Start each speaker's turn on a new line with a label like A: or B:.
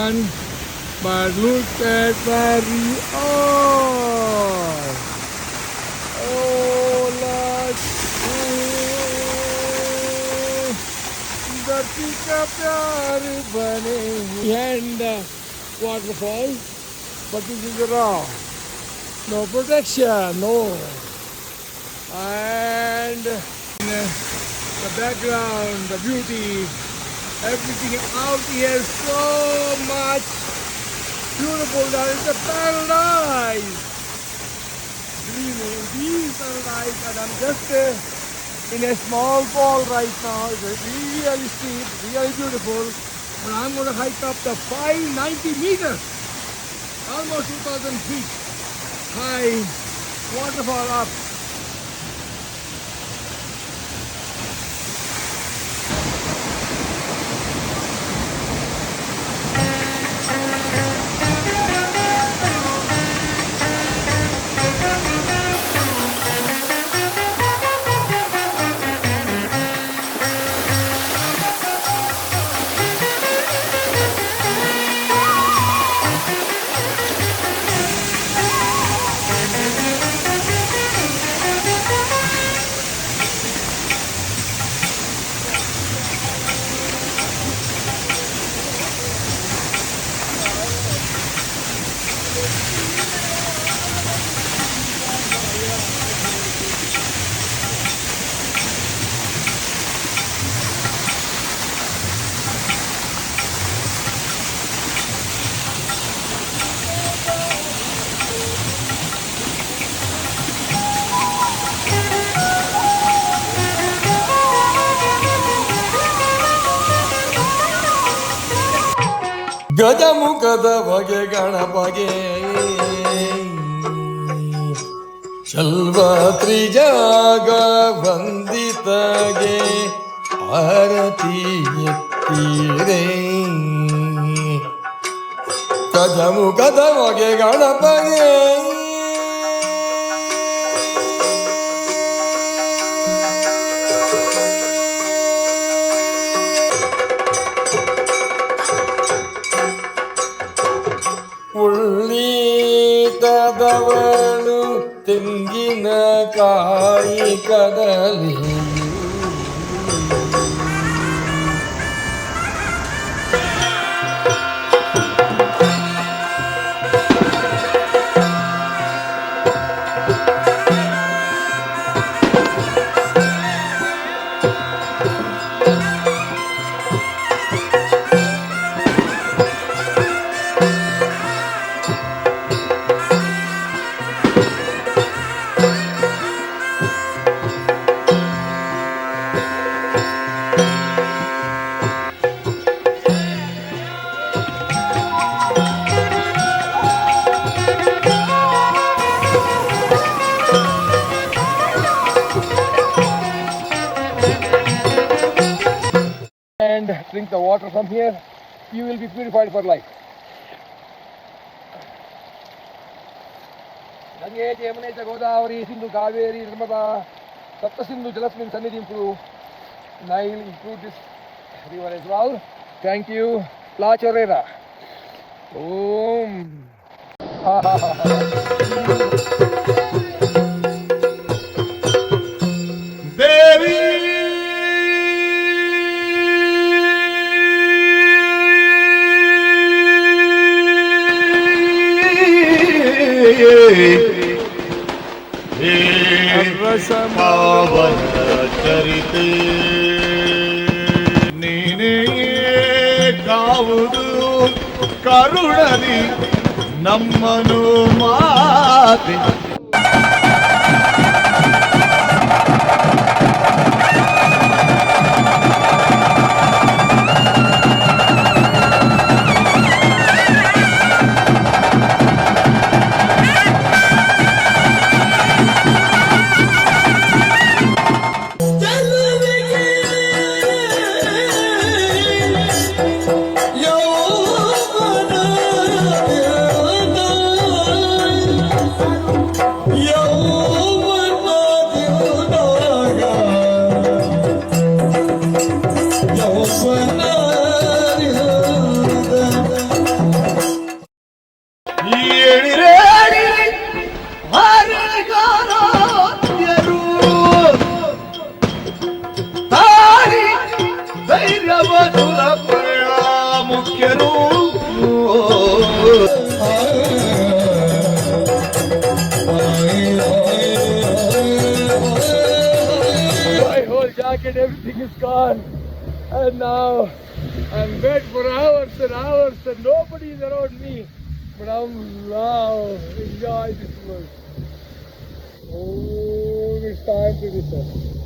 A: everyone. But look at where we are. Oh, Lord. धरती का प्यार बने and waterfall, but this is raw. No protection, no. And the background, the beauty, everything out here so much beautiful. That is a paradise. Dreamy paradise, and I'm just in a small fall right now. It's really steep, really beautiful. And I'm going to hike up the 590 meters, almost 2,000 feet high waterfall up. ಗಜಮುಖದ ಬಗೆ ಗಣಪಗೆ ಚಲ್ವ ತ್ರಿಜಾಗ ವಂದಿತಗೆ ಆರತಿ ಎತ್ತೀರೆ ಗಜಮುಖದ ಬಗೆ ಗಣಪಗೆ ಉಳ್ಳೀತದವಳು ತೆಂಗಿನಕಾಯಿ ಕದಲಿ and drink the water from here, you will be purified for life. Gange, Yamuna, Godavari, Sindhu, Kaveri, Narmada, Sapta Sindhu, Jalasmin, Sannidhi improve. Nile improve this river as well. Thank you. La Chorera. Om.
B: Baby. ಪಾವನ ಚರಿತೆ ನೀನೇ ಕಾವುದು ಕರುಣದಿ ನಮ್ಮನು ಮಾತೆ ಎಳಿರೆ ಎಳಿರಿ ಹಾರಿಗಾರಾಧ್ಯರು ತಾಳಿ ಧೈರ್ಯವ ಸುರಪಯ ಮುಖ್ಯರು
A: My whole jacket, everything is gone. And now I'm wet for hours and hours and nobody is around me. But I'm now enjoy this world. Oh, it's time to return.